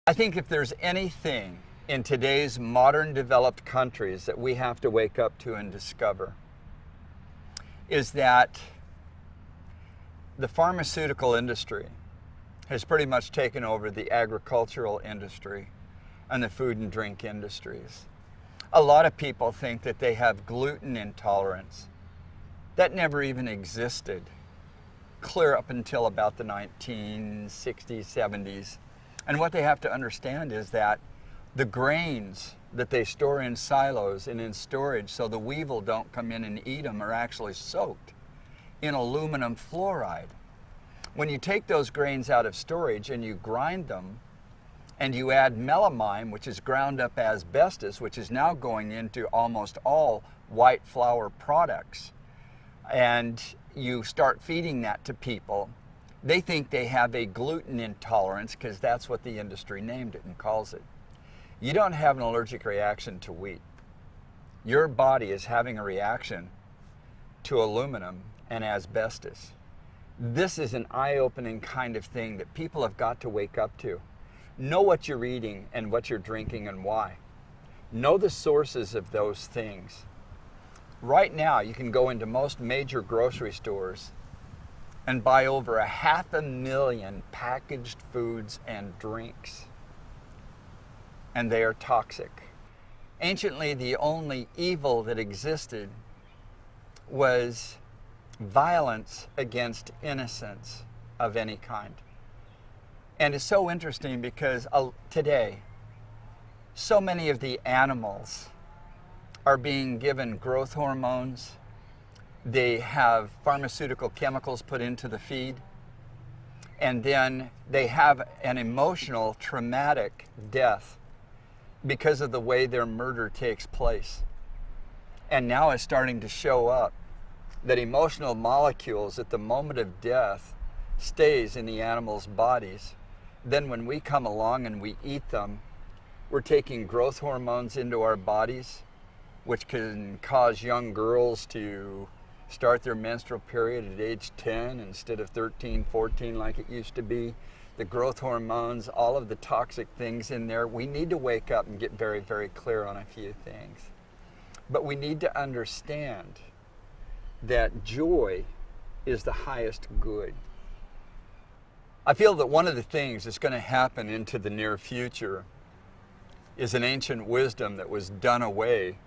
I think if there's anything in today's modern developed countries that we have to wake up to and discover, is that the pharmaceutical industry has pretty much taken over the agricultural industry and the food and drink industries. A lot of people think that they have gluten intolerance. That never even existed, clear up until about the 1960s, 70s. And what they have to understand is that the grains that they store in silos and in storage so the weevil don't come in and eat them are actually soaked in aluminum fluoride. When you take those grains out of storage and you grind them and you add melamine, which is ground up asbestos, which is now going into almost all white flour products, and you start feeding that to people, they think they have a gluten intolerance because that's what the industry named it and calls it. You don't have an allergic reaction to wheat. Your body is having a reaction to aluminum and asbestos. This is an eye-opening kind of thing that people have got to wake up to. Know what you're eating and what you're drinking and why. Know the sources of those things. Right now, you can go into most major grocery stores and buy over 500,000 packaged foods and drinks. And they are toxic. Anciently, the only evil that existed was violence against innocence of any kind. And it's so interesting because today, so many of the animals are being given growth hormones. They have pharmaceutical chemicals put into the feed, and then they have an emotional, traumatic death because of the way their murder takes place. And now it's starting to show up that emotional molecules at the moment of death stays in the animals' bodies. Then when we come along and we eat them, we're taking growth hormones into our bodies, which can cause young girls to start their menstrual period at age 10 instead of 13, 14 like it used to be. The growth hormones, all of the toxic things in there. We need to wake up and get very, very clear on a few things. But we need to understand that joy is the highest good. I feel that one of the things that's going to happen into the near future is an ancient wisdom that was done away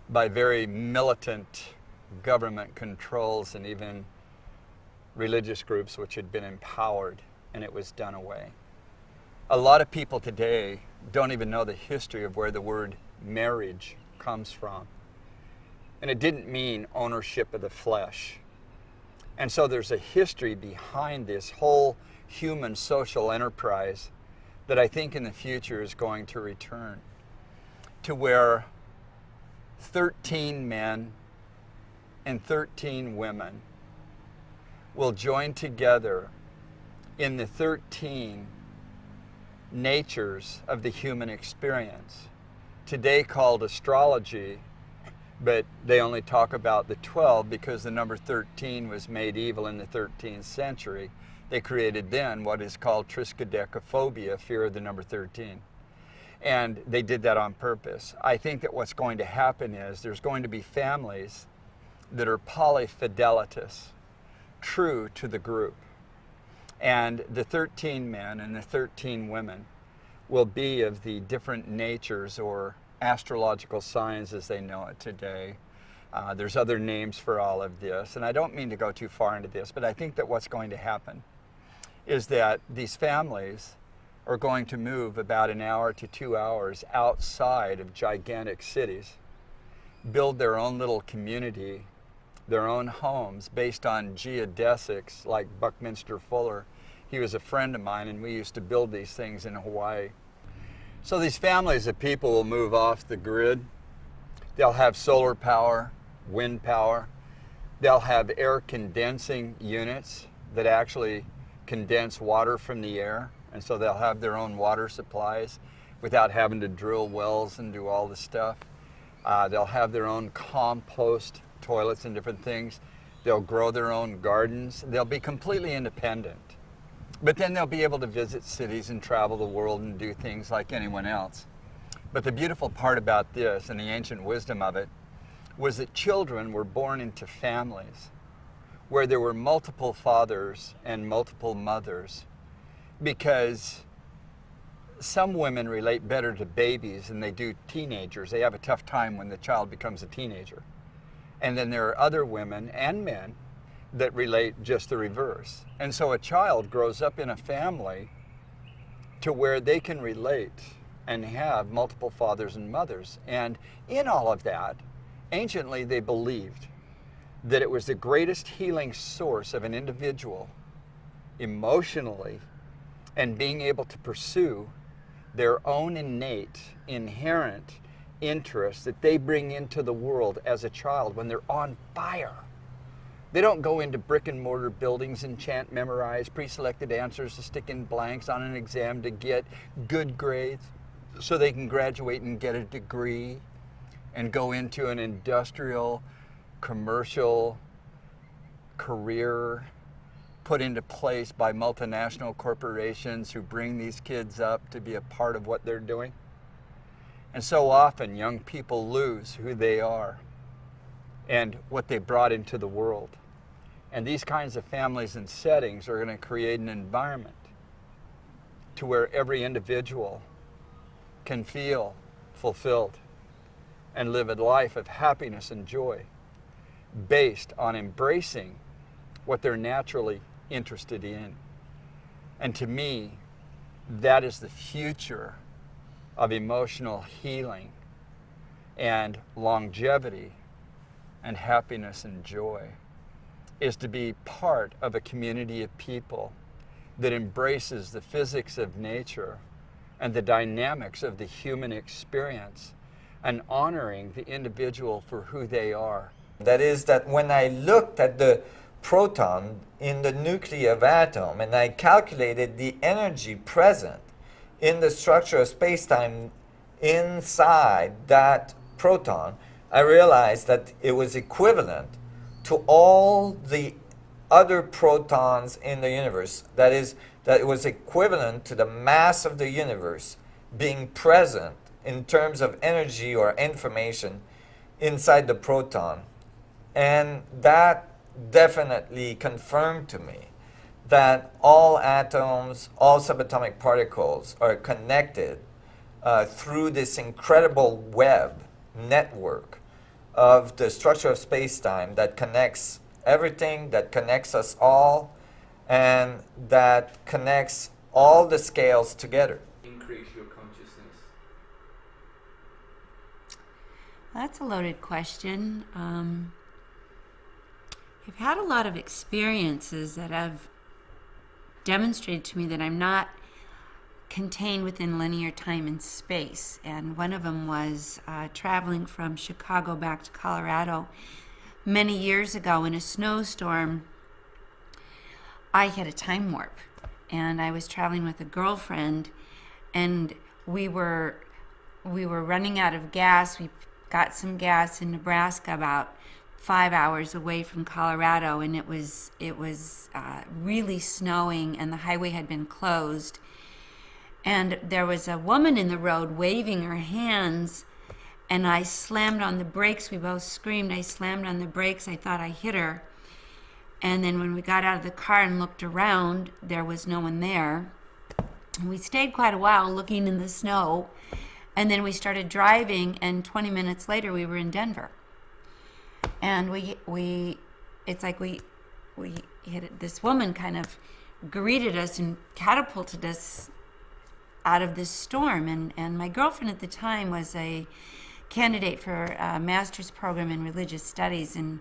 by very militant government controls and even religious groups which had been empowered, and it was done away. A lot of people today don't even know the history of where the word marriage comes from. And it didn't mean ownership of the flesh. And so there's a history behind this whole human social enterprise that I think in the future is going to return to where 13 men and 13 women will join together in the 13 natures of the human experience, today called astrology, but they only talk about the 12 because the number 13 was made evil in the 13th century. They created then what is called triskaidekaphobia, fear of the number 13. And they did that on purpose. I think that what's going to happen is there's going to be families that are polyfidelitous, true to the group. And the 13 men and the 13 women will be of the different natures or astrological signs as they know it today. There's other names for all of this, and I don't mean to go too far into this, but I think that what's going to happen is that these families are going to move about an hour to 2 hours outside of gigantic cities, build their own little community, their own homes based on geodesics like Buckminster Fuller. He was a friend of mine, and we used to build these things in Hawaii. So these families of people will move off the grid. They'll have solar power, wind power. They'll have air condensing units that actually condense water from the air. And so they'll have their own water supplies without having to drill wells and do all the stuff. They'll have their own compost toilets and different things. They'll grow their own gardens. They'll be completely independent. But then they'll be able to visit cities and travel the world and do things like anyone else. But the beautiful part about this and the ancient wisdom of it was that children were born into families where there were multiple fathers and multiple mothers, because some women relate better to babies than they do teenagers. They have a tough time when the child becomes a teenager. And then there are other women and men that relate just the reverse. And so a child grows up in a family to where they can relate and have multiple fathers and mothers. And in all of that, anciently they believed that it was the greatest healing source of an individual emotionally, and being able to pursue their own innate, inherent interests that they bring into the world as a child when they're on fire. They don't go into brick and mortar buildings and chant, memorize pre-selected answers to stick in blanks on an exam to get good grades so they can graduate and get a degree and go into an industrial, commercial career put into place by multinational corporations who bring these kids up to be a part of what they're doing. And so often young people lose who they are and what they brought into the world. And these kinds of families and settings are going to create an environment to where every individual can feel fulfilled and live a life of happiness and joy based on embracing what they're naturally interested in. And to me, that is the future of emotional healing and longevity and happiness and joy, is to be part of a community of people that embraces the physics of nature and the dynamics of the human experience and honoring the individual for who they are. That is, that when I looked at the proton in the nucleus of atom and I calculated the energy present in the structure of space-time inside that proton, I realized that it was equivalent to all the other protons in the universe. That is, that it was equivalent to the mass of the universe being present in terms of energy or information inside the proton. And that definitely confirmed to me that all atoms, all subatomic particles are connected through this incredible web network of the structure of space-time that connects everything, that connects us all, and that connects all the scales together. Increase your consciousness. That's a loaded question. I've had a lot of experiences that have demonstrated to me that I'm not contained within linear time and space. And one of them was traveling from Chicago back to Colorado many years ago in a snowstorm. I hit a time warp, and I was traveling with a girlfriend, and we were running out of gas. We got some gas in Nebraska about 5 hours away from Colorado, and it was really snowing, and the highway had been closed. And there was a woman in the road waving her hands, and I slammed on the brakes. We both screamed. I slammed on the brakes. I thought I hit her. And then when we got out of the car and looked around, there was no one there. And we stayed quite a while looking in the snow, and then we started driving, and 20 minutes later we were in Denver. And it's like we hit it. This woman kind of greeted us and catapulted us out of this storm. And my girlfriend at the time was a candidate for a master's program in religious studies, and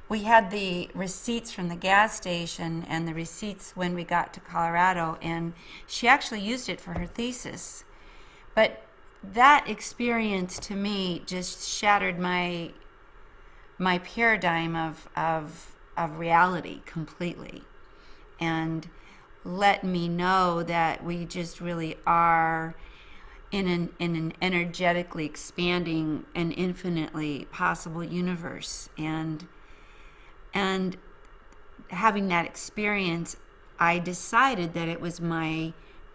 we had the receipts from the gas station and the receipts when we got to Colorado, and she actually used it for her thesis. But that experience to me just shattered my paradigm of reality completely, and let me know that we just really are in an energetically expanding and infinitely possible universe. And having that experience I decided that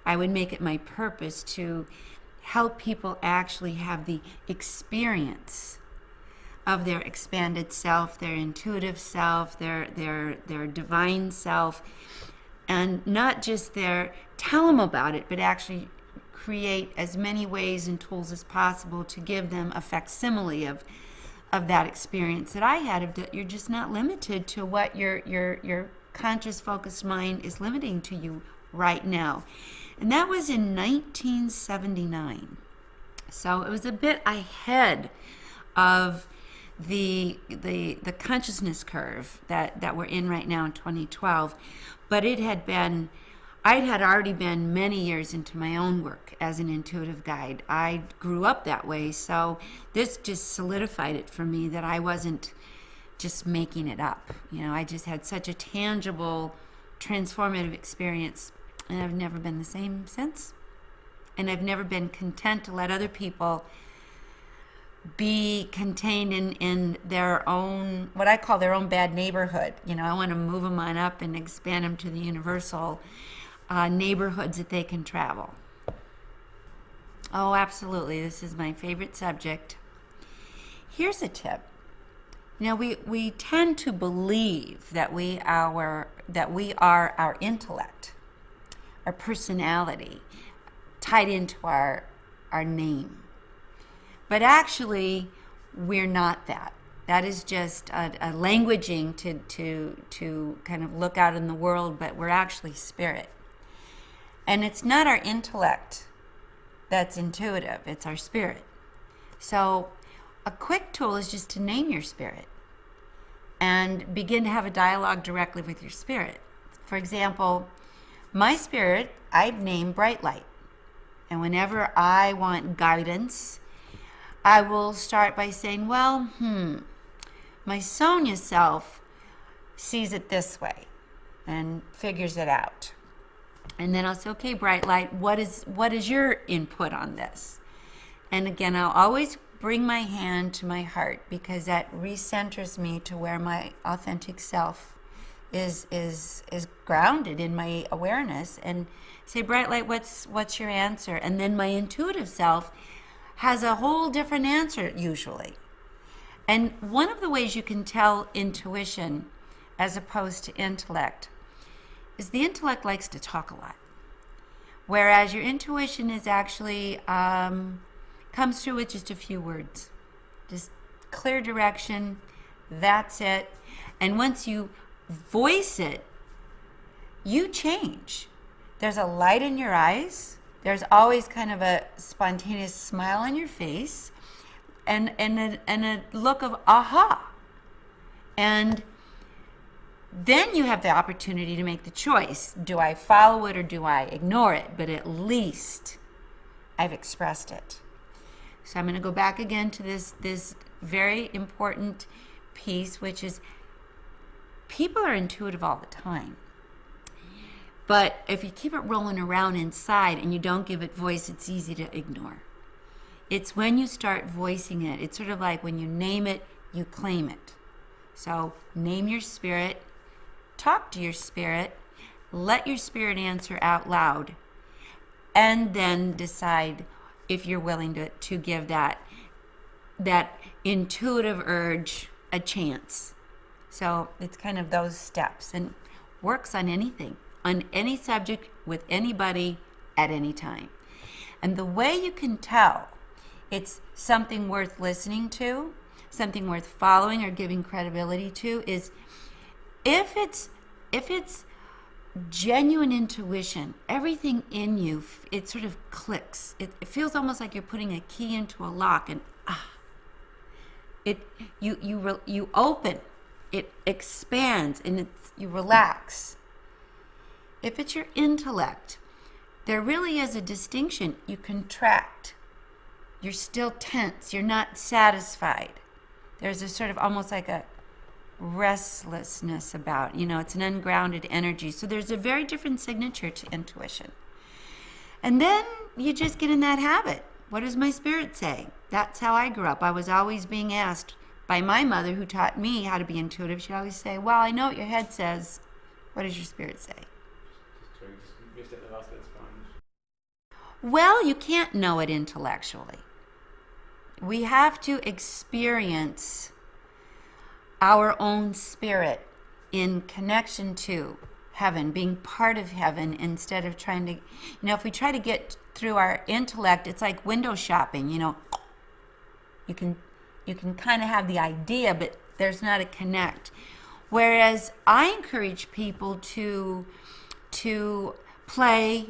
I would make it my purpose to help people actually have the experience of their expanded self, their intuitive self, their divine self, and not just tell them about it, but actually create as many ways and tools as possible to give them a facsimile of that experience that I had, of that you're just not limited to what your conscious focused mind is limiting to you right now. And that was in 1979. So it was a bit ahead of the consciousness curve that we're in right now in 2012. But I had already been many years into my own work as an intuitive guide. I grew up that way, so this just solidified it for me that I wasn't just making it up. I just had such a tangible, transformative experience, and I've never been the same since. And I've never been content to let other people be contained in their own, what I call their own bad neighborhood. I want to move them on up and expand them to the universal neighborhoods that they can travel. Oh, absolutely. This is my favorite subject. Here's a tip. We tend to believe that we are our intellect, our personality, tied into our name. But actually, we're not that. That is just a languaging to kind of look out in the world, but we're actually spirit. And it's not our intellect that's intuitive, it's our spirit. So a quick tool is just to name your spirit and begin to have a dialogue directly with your spirit. For example, my spirit, I've named Bright Light. And whenever I want guidance, I will start by saying, well, my Sonia self sees it this way and figures it out. And then I'll say, okay, Bright Light, what is your input on this? And again, I'll always bring my hand to my heart, because that recenters me to where my authentic self is grounded in my awareness, and say, Bright Light, what's your answer? And then my intuitive self has a whole different answer usually. And one of the ways you can tell intuition as opposed to intellect is the intellect likes to talk a lot, whereas your intuition is actually comes through with just a few words, just clear direction, that's it. And once you voice it, you change. There's a light in your eyes, there's always kind of a spontaneous smile on your face, and a look of aha. And then you have the opportunity to make the choice. Do I follow it or do I ignore it? But at least I've expressed it. So I'm going to go back again to this very important piece, which is people are intuitive all the time. But if you keep it rolling around inside and you don't give it voice, it's easy to ignore. It's when you start voicing it. It's sort of like when you name it, you claim it. So name your spirit, talk to your spirit, let your spirit answer out loud, and then decide if you're willing to give that intuitive urge a chance. So it's kind of those steps, and works on anything, on any subject, with anybody, at any time. And the way you can tell it's something worth listening to, something worth following or giving credibility to, is if it's genuine intuition, everything in you, it sort of clicks. It feels almost like you're putting a key into a lock, and you open, it expands, and you relax. If it's your intellect, there really is a distinction. You contract. You're still tense. You're not satisfied. There's a sort of almost like a restlessness about, it's an ungrounded energy. So there's a very different signature to intuition. And then you just get in that habit. What does my spirit say? That's how I grew up. I was always being asked by my mother, who taught me how to be intuitive. She'd always say, well, I know what your head says. What does your spirit say? extent of us get sponge? Well, you can't know it intellectually. We have to experience our own spirit in connection to heaven, being part of heaven, instead of trying to, if we try to get through our intellect, it's like window shopping. You can kind of have the idea, but there's not a connect. Whereas I encourage people to play,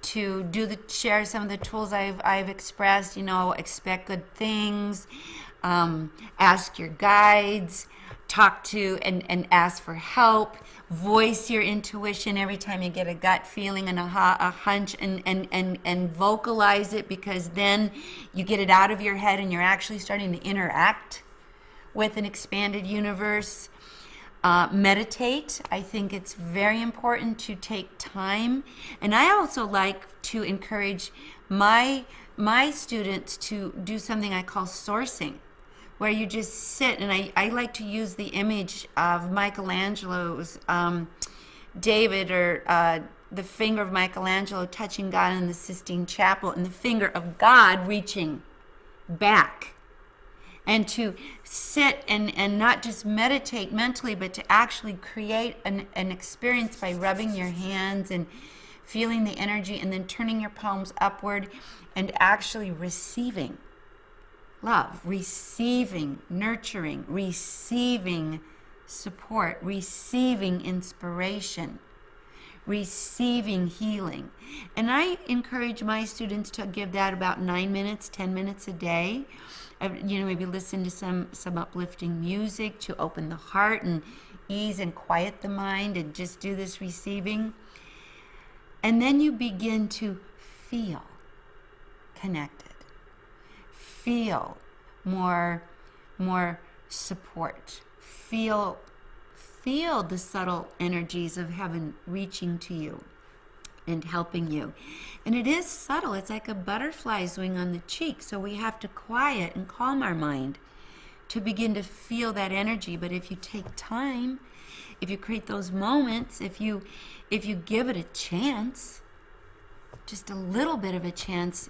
to share some of the tools I've expressed. Expect good things, ask your guides, talk to and ask for help, voice your intuition every time you get a gut feeling and a hunch, and vocalize it, because then you get it out of your head and you're actually starting to interact with an expanded universe. Meditate. I think it's very important to take time, and I also like to encourage my students to do something I call sourcing, where you just sit, and I like to use the image of Michelangelo's David, or the finger of Michelangelo touching God in the Sistine Chapel, and the finger of God reaching back. And to sit and not just meditate mentally, but to actually create an experience by rubbing your hands and feeling the energy, and then turning your palms upward and actually receiving love, receiving nurturing, receiving support, receiving inspiration, receiving healing. And I encourage my students to give that about 9 minutes, 10 minutes a day. Maybe listen to some uplifting music to open the heart and ease and quiet the mind, and just do this receiving. And then you begin to feel connected, feel more support, feel the subtle energies of heaven reaching to you and helping you. And it is subtle. It's like a butterfly's wing on the cheek. So we have to quiet and calm our mind to begin to feel that energy. But if you take time, if you create those moments, if you give it a chance, just a little bit of a chance,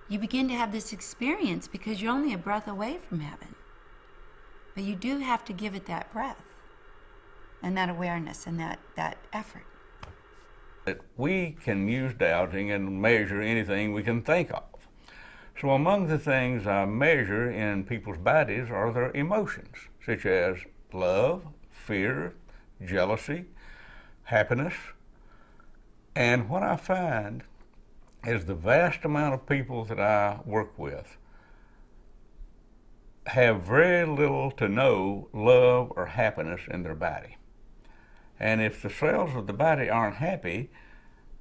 you begin to have this experience, because you're only a breath away from heaven. But you do have to give it that breath and that awareness and that effort. That we can use dowsing and measure anything we can think of. So among the things I measure in people's bodies are their emotions, such as love, fear, jealousy, happiness. And what I find is the vast amount of people that I work with have very little to no love or happiness in their body. And if the cells of the body aren't happy,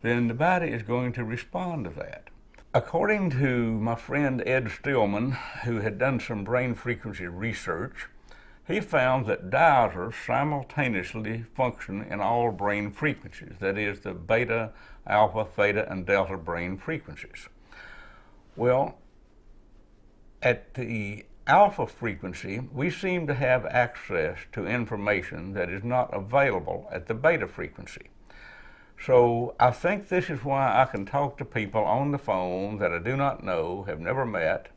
then the body is going to respond to that. According to my friend Ed Stillman, who had done some brain frequency research, he found that dowsers simultaneously function in all brain frequencies, that is, the beta, alpha, theta, and delta brain frequencies. Well, at the alpha frequency, we seem to have access to information that is not available at the beta frequency. So I think this is why I can talk to people on the phone that I do not know, have never met,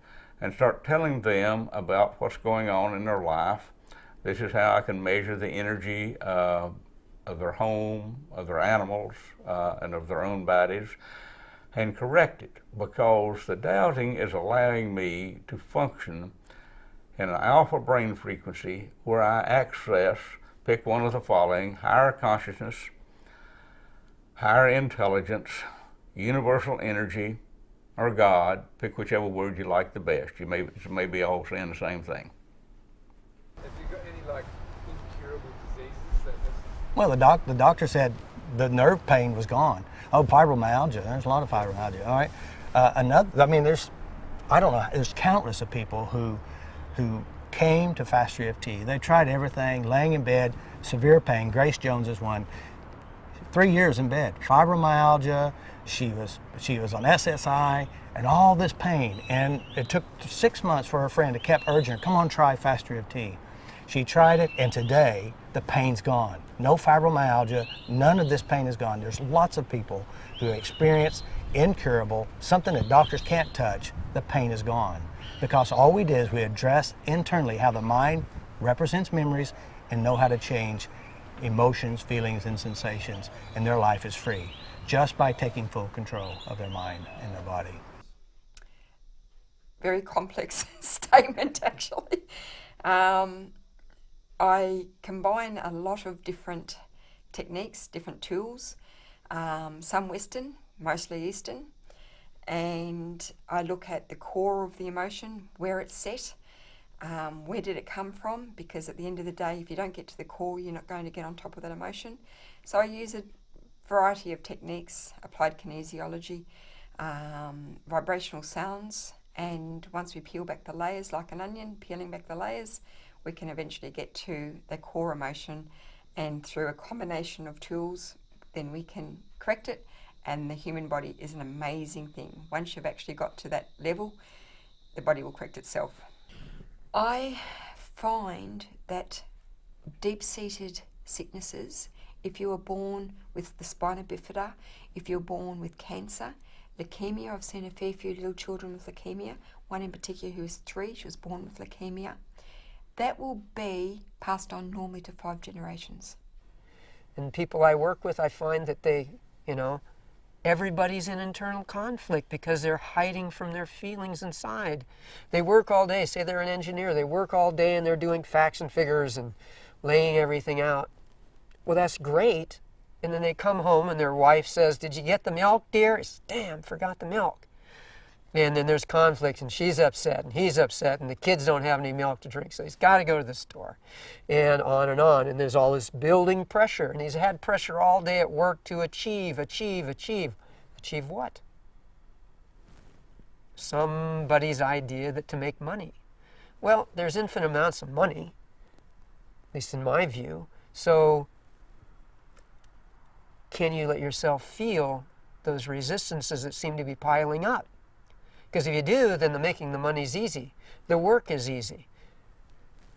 and start telling them about what's going on in their life. This is how I can measure the energy of their home, of their animals, and of their own bodies, and correct it, because the dowsing is allowing me to function in an alpha brain frequency where I access, pick one of the following: higher consciousness, higher intelligence, universal energy, or God. Pick whichever word you like the best. You may be all saying the same thing. Have you got any incurable diseases that Well, the doctor said the nerve pain was gone. Oh, fibromyalgia. There's a lot of fibromyalgia. All right. There's countless of people who came to Fast EFT. They tried everything, laying in bed, severe pain. Grace Jones is one. 3 years in bed, fibromyalgia. She was on SSI and all this pain. And it took 6 months for her friend to kept urging her, come on, try Fast EFT. She tried it, and today the pain's gone. No fibromyalgia, none of this pain is gone. There's lots of people who experience incurable, something that doctors can't touch, the pain is gone. Because all we did is we addressed internally how the mind represents memories and know how to change emotions, feelings, and sensations, and their life is free just by taking full control of their mind and their body. Very complex statement, actually. I combine a lot of different techniques, different tools, some Western, mostly Eastern, and I look at the core of the emotion, where it's set, where did it come from, because at the end of the day, if you don't get to the core, you're not going to get on top of that emotion. So I use a variety of techniques, applied kinesiology, vibrational sounds, and once we peel back the layers like an onion, peeling back the layers, we can eventually get to the core emotion, and through a combination of tools, then we can correct it. And the human body is an amazing thing. Once you've actually got to that level, the body will correct itself. I find that deep-seated sicknesses, if you are born with the spina bifida, if you're born with cancer, leukemia, I've seen a fair few little children with leukemia, one in particular who was 3, she was born with leukemia, that will be passed on normally to 5 generations. And people I work with, I find that they, everybody's in internal conflict because they're hiding from their feelings inside. They work all day, say they're an engineer, they work all day and they're doing facts and figures and laying everything out. Well, that's great. And then they come home and their wife says, "Did you get the milk, dear?" It's, "Damn, forgot the milk." And then there's conflict, and she's upset, and he's upset, and the kids don't have any milk to drink, so he's got to go to the store, and on. And there's all this building pressure, and he's had pressure all day at work to achieve. Achieve what? Somebody's idea that to make money. Well, there's infinite amounts of money, at least in my view, so can you let yourself feel those resistances that seem to be piling up? Because if you do, then making the money's easy. The work is easy.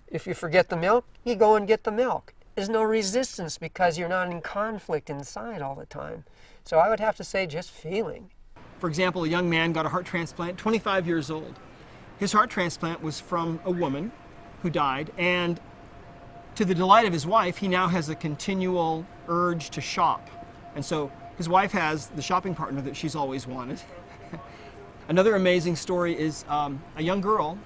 If you forget the milk, you go and get the milk. There's no resistance because you're not in conflict inside all the time. So I would have to say just feeling. For example, a young man got a heart transplant, 25 years old. His heart transplant was from a woman who died, and to the delight of his wife, he now has a continual urge to shop. And so his wife has the shopping partner that she's always wanted. Another amazing story is a young girl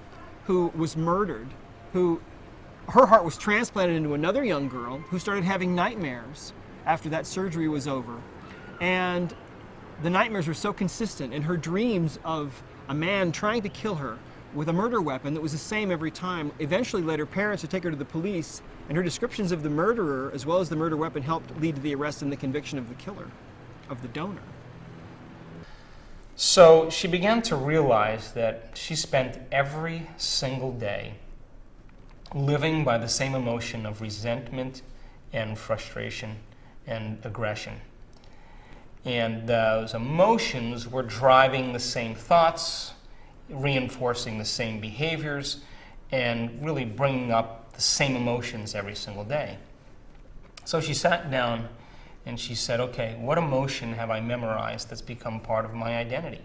who was murdered, her heart was transplanted into another young girl who started having nightmares after that surgery was over. And the nightmares were so consistent, and her dreams of a man trying to kill her with a murder weapon that was the same every time eventually led her parents to take her to the police, and her descriptions of the murderer as well as the murder weapon helped lead to the arrest and the conviction of the killer, of the donor. So she began to realize that she spent every single day living by the same emotion of resentment and frustration and aggression. And those emotions were driving the same thoughts, reinforcing the same behaviors, and really bringing up the same emotions every single day. So she sat down and she said, okay, what emotion have I memorized that's become part of my identity?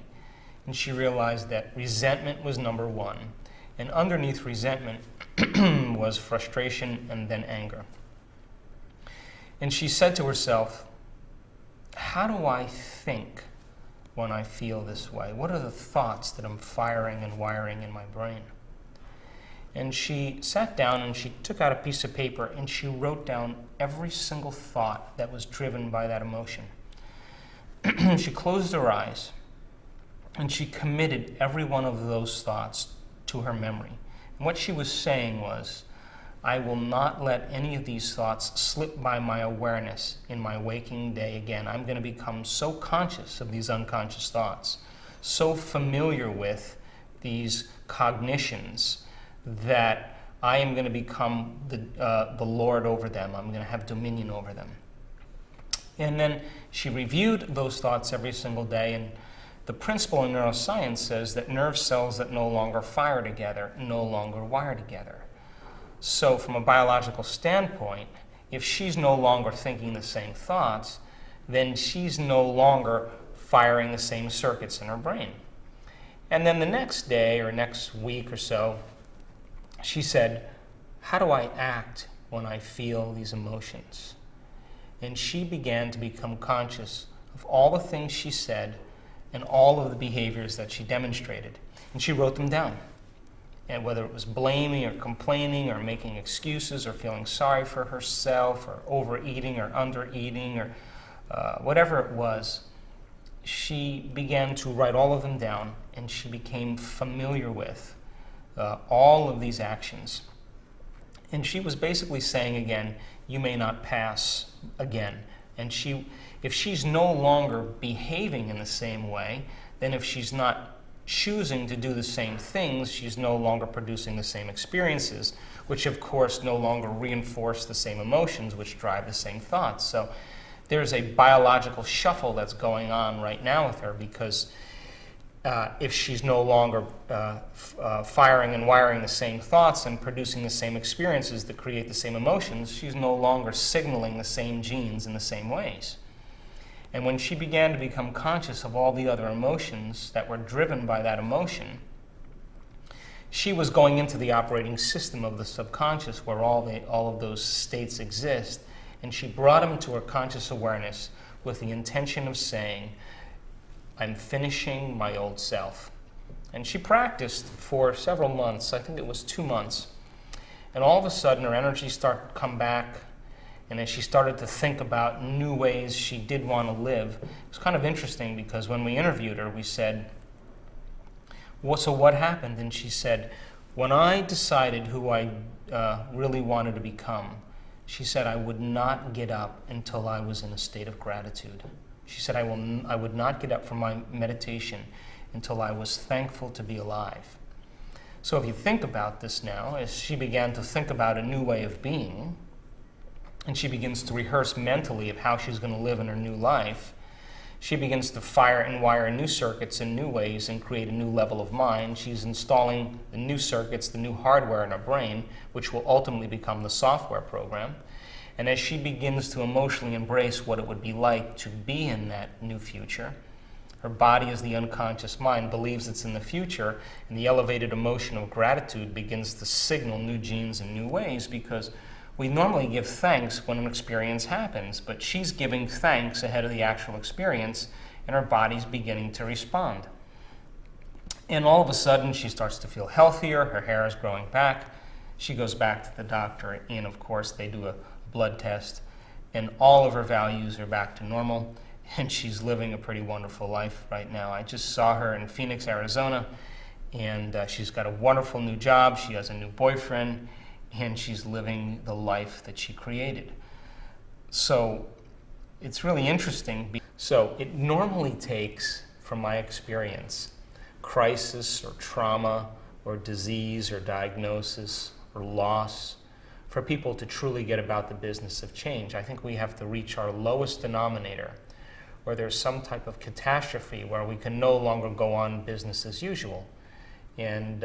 And she realized that resentment was number 1. And underneath resentment was frustration and then anger. And she said to herself, how do I think when I feel this way? What are the thoughts that I'm firing and wiring in my brain? And she sat down and she took out a piece of paper and she wrote down every single thought that was driven by that emotion. She closed her eyes and she committed every one of those thoughts to her memory. And what she was saying was, I will not let any of these thoughts slip by my awareness in my waking day again. I'm going to become so conscious of these unconscious thoughts, so familiar with these cognitions, that I am going to become the Lord over them. I'm going to have dominion over them. And then she reviewed those thoughts every single day, and the principle in neuroscience says that nerve cells that no longer fire together no longer wire together. So from a biological standpoint, if she's no longer thinking the same thoughts, then she's no longer firing the same circuits in her brain. And then the next day or next week or so, she said, how do I act when I feel these emotions? And she began to become conscious of all the things she said and all of the behaviors that she demonstrated. And she wrote them down. And whether it was blaming or complaining or making excuses or feeling sorry for herself or overeating or undereating or whatever it was, she began to write all of them down, and she became familiar with all of these actions. And she was basically saying again, you may not pass again. And if she's no longer behaving in the same way, then if she's not choosing to do the same things, she's no longer producing the same experiences, which of course no longer reinforce the same emotions, which drive the same thoughts. So there's a biological shuffle that's going on right now with her, because if she's no longer firing and wiring the same thoughts and producing the same experiences that create the same emotions, she's no longer signaling the same genes in the same ways. And when she began to become conscious of all the other emotions that were driven by that emotion, she was going into the operating system of the subconscious where all of those states exist, and she brought them to her conscious awareness with the intention of saying, I'm finishing my old self. And she practiced for several months. I think it was 2 months. And all of a sudden her energy started to come back, and as she started to think about new ways she did want to live, it was kind of interesting because when we interviewed her, we said, well, so what happened? And she said, when I decided who I really wanted to become, she said, I would not get up until I was in a state of gratitude. She said, I would not get up from my meditation until I was thankful to be alive. So if you think about this now, as she began to think about a new way of being, and she begins to rehearse mentally of how she's going to live in her new life, she begins to fire and wire new circuits in new ways and create a new level of mind. She's installing the new circuits, the new hardware in her brain, which will ultimately become the software program. And as she begins to emotionally embrace what it would be like to be in that new future, her body, as the unconscious mind, believes it's in the future, and the elevated emotion of gratitude begins to signal new genes in new ways, because we normally give thanks when an experience happens, but she's giving thanks ahead of the actual experience, and her body's beginning to respond. And all of a sudden, she starts to feel healthier, her hair is growing back, she goes back to the doctor, and of course they do a blood test, and all of her values are back to normal, and she's living a pretty wonderful life right now. I just saw her in Phoenix, Arizona, and she's got a wonderful new job, she has a new boyfriend, and she's living the life that she created. So it's really interesting. So it normally takes, from my experience, crisis or trauma or disease or diagnosis or loss for people to truly get about the business of change. I think we have to reach our lowest denominator, where there's some type of catastrophe where we can no longer go on business as usual. And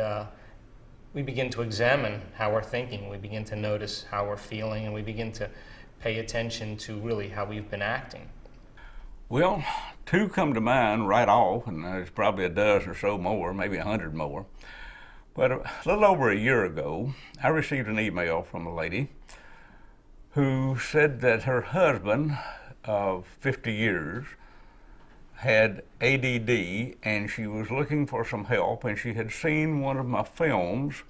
we begin to examine how we're thinking, we begin to notice how we're feeling, and we begin to pay attention to really how we've been acting. Well, two come to mind right off, and there's probably a dozen or so more, maybe 100 more. But a little over a year ago, I received an email from a lady who said that her husband of 50 years had ADD, and she was looking for some help, and she had seen one of my films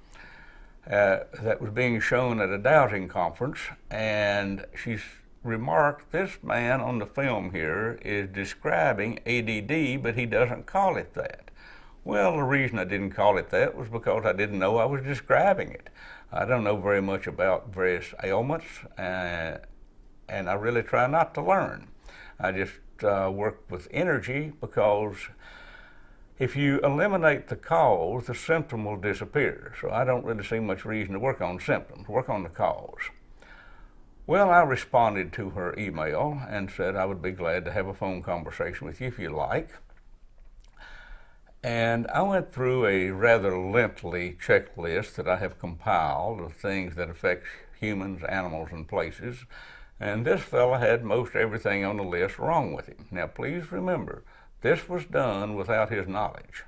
that was being shown at a dowsing conference, and she remarked, this man on the film here is describing ADD, but he doesn't call it that. Well, the reason I didn't call it that was because I didn't know I was describing it. I don't know very much about various ailments, and I really try not to learn. I just work with energy, because if you eliminate the cause, the symptom will disappear. So I don't really see much reason to work on symptoms, work on the cause. Well, I responded to her email and said I would be glad to have a phone conversation with you if you like. And I went through a rather lengthy checklist that I have compiled of things that affect humans, animals, and places. And this fella had most everything on the list wrong with him. Now, please remember, this was done without his knowledge.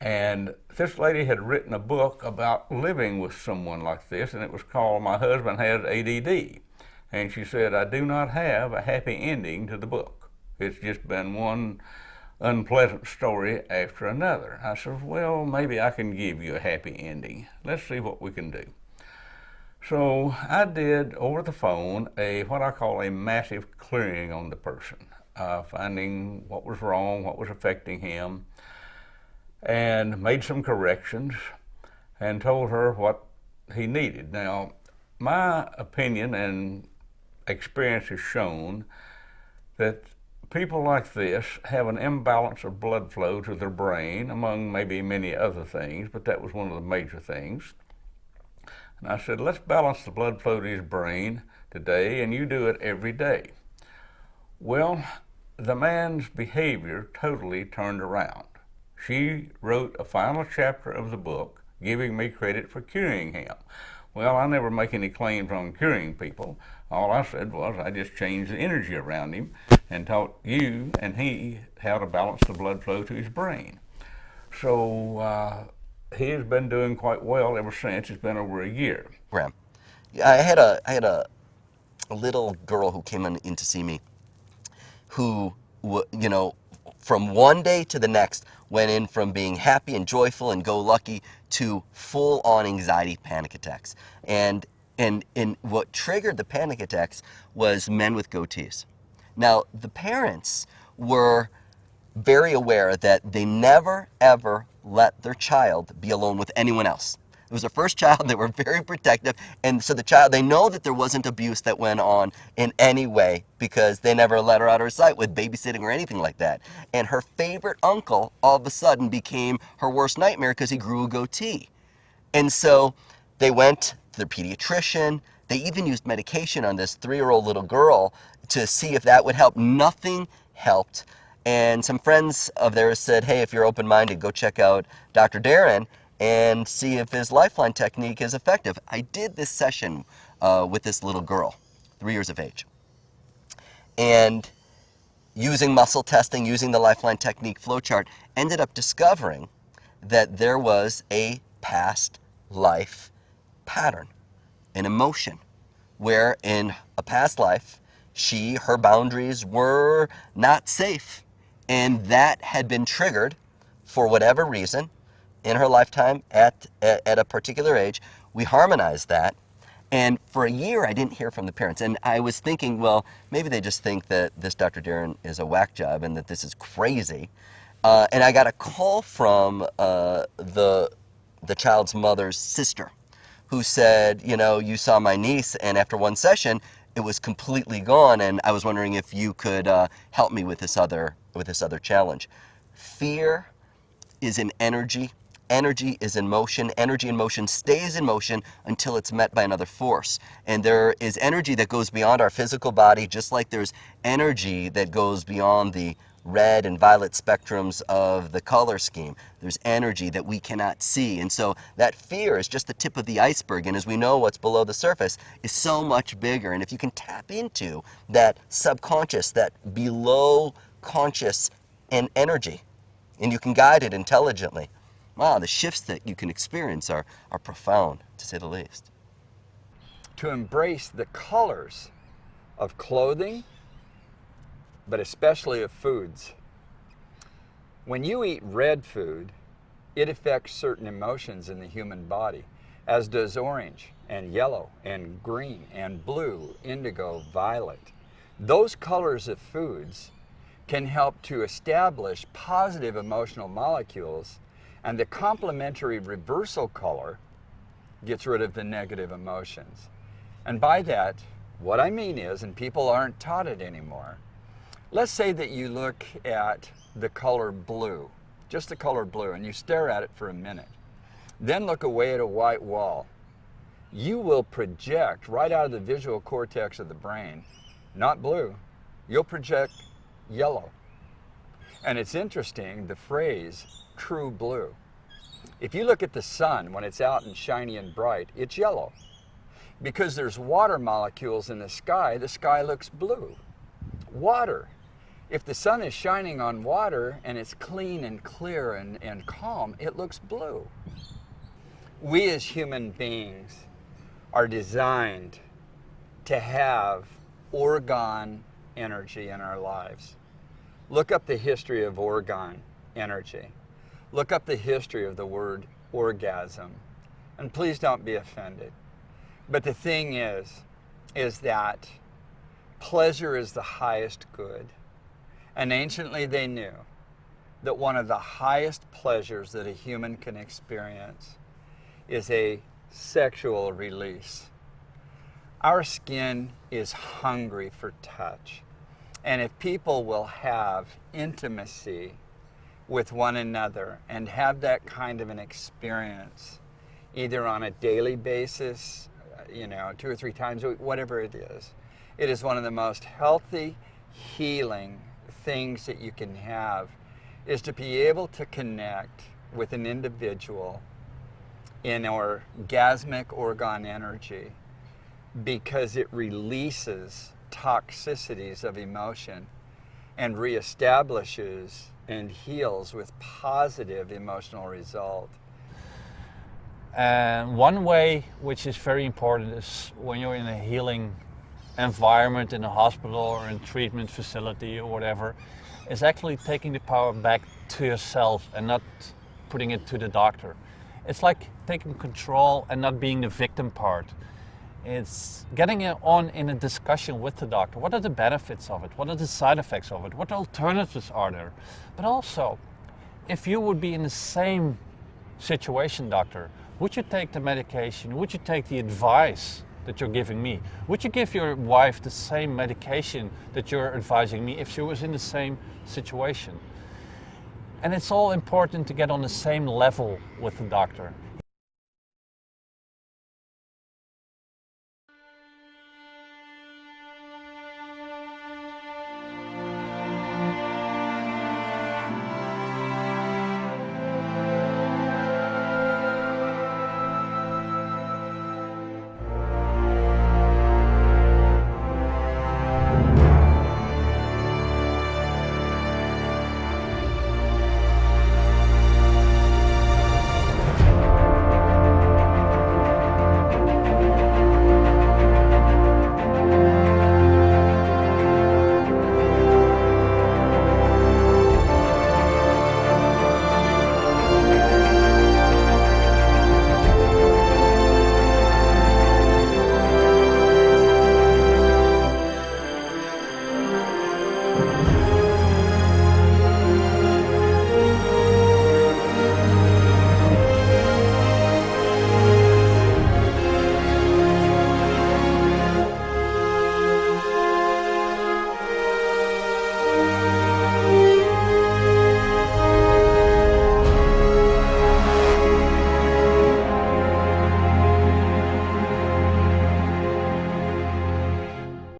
And this lady had written a book about living with someone like this, and it was called My Husband Has ADD. And she said, I do not have a happy ending to the book. It's just been one unpleasant story after another. I said, well, maybe I can give you a happy ending. Let's see what we can do. So I did, over the phone, what I call a massive clearing on the person, finding what was wrong, what was affecting him, and made some corrections and told her what he needed. Now, my opinion and experience has shown that people like this have an imbalance of blood flow to their brain, among maybe many other things, but that was one of the major things. And I said, let's balance the blood flow to his brain today, and you do it every day. Well, the man's behavior totally turned around. She wrote a final chapter of the book, giving me credit for curing him. Well, I never make any claims on curing people. All I said was I just changed the energy around him and taught you and he how to balance the blood flow to his brain. So he has been doing quite well ever since. It's been over a year. Graham, I had a little girl who came in to see me who, you know, from one day to the next went in from being happy and joyful and go-lucky to full-on anxiety panic attacks. And what triggered the panic attacks was men with goatees. Now, the parents were very aware that they never, ever let their child be alone with anyone else. It was their first child. They were very protective. And so the child, they know that there wasn't abuse that went on in any way because they never let her out of her sight with babysitting or anything like that. And her favorite uncle all of a sudden became her worst nightmare because he grew a goatee. And so they went to their pediatrician. They even used medication on this 3-year-old little girl to see if that would help. Nothing helped. And some friends of theirs said, hey, if you're open-minded, go check out Dr. Darren and see if his lifeline technique is effective. I did this session with this little girl, 3 years of age. And using muscle testing, using the lifeline technique flowchart, ended up discovering that there was a past life pattern, an emotion, where in a past life, her boundaries were not safe. And that had been triggered for whatever reason in her lifetime at a particular age. We harmonized that. And for a year, I didn't hear from the parents. And I was thinking, well, maybe they just think that this Dr. Darren is a whack job and that this is crazy. And I got a call from the child's mother's sister who said, you know, you saw my niece, and after one session, it was completely gone, and I was wondering if you could help me with this other challenge. Fear is in energy. Energy is in motion. Energy in motion stays in motion until it's met by another force. And there is energy that goes beyond our physical body, just like there's energy that goes beyond the red and violet spectrums of the color scheme. There's energy that we cannot see. And so that fear is just the tip of the iceberg. And as we know, what's below the surface is so much bigger. And if you can tap into that subconscious, that below conscious and energy, and you can guide it intelligently, wow, the shifts that you can experience are profound, to say the least. To embrace the colors of clothing, but especially of foods. When you eat red food, it affects certain emotions in the human body, as does orange and yellow and green and blue, indigo, violet. Those colors of foods can help to establish positive emotional molecules, and the complementary reversal color gets rid of the negative emotions. And by that, what I mean is, and people aren't taught it anymore, let's say that you look at the color blue, just the color blue, and you stare at it for a minute. Then look away at a white wall. You will project right out of the visual cortex of the brain, not blue, you'll project yellow. And it's interesting, the phrase true blue. If you look at the sun when it's out and shiny and bright, it's yellow. Because there's water molecules in the sky looks blue. Water. If the sun is shining on water and it's clean and clear and calm, it looks blue. We as human beings are designed to have orgone energy in our lives. Look up the history of orgone energy. Look up the history of the word orgasm. And please don't be offended. But the thing is that pleasure is the highest good. And anciently they knew that one of the highest pleasures that a human can experience is a sexual release. Our skin is hungry for touch. And if people will have intimacy with one another and have that kind of an experience, either on a daily basis, 2 or 3 times a week, whatever it is one of the most healthy, healing things that you can have, is to be able to connect with an individual in orgasmic orgone energy, because it releases toxicities of emotion and reestablishes and heals with positive emotional result. And one way which is very important is when you're in a healing environment in a hospital or in a treatment facility or whatever, is actually taking the power back to yourself and not putting it to the doctor. It's like taking control and not being the victim part. It's getting it on in a discussion with the doctor. What are the benefits of it? What are the side effects of it? What alternatives are there? But also, if you would be in the same situation, doctor, would you take the medication? Would you take the advice that you're giving me? Would you give your wife the same medication that you're advising me if she was in the same situation? And it's all important to get on the same level with the doctor.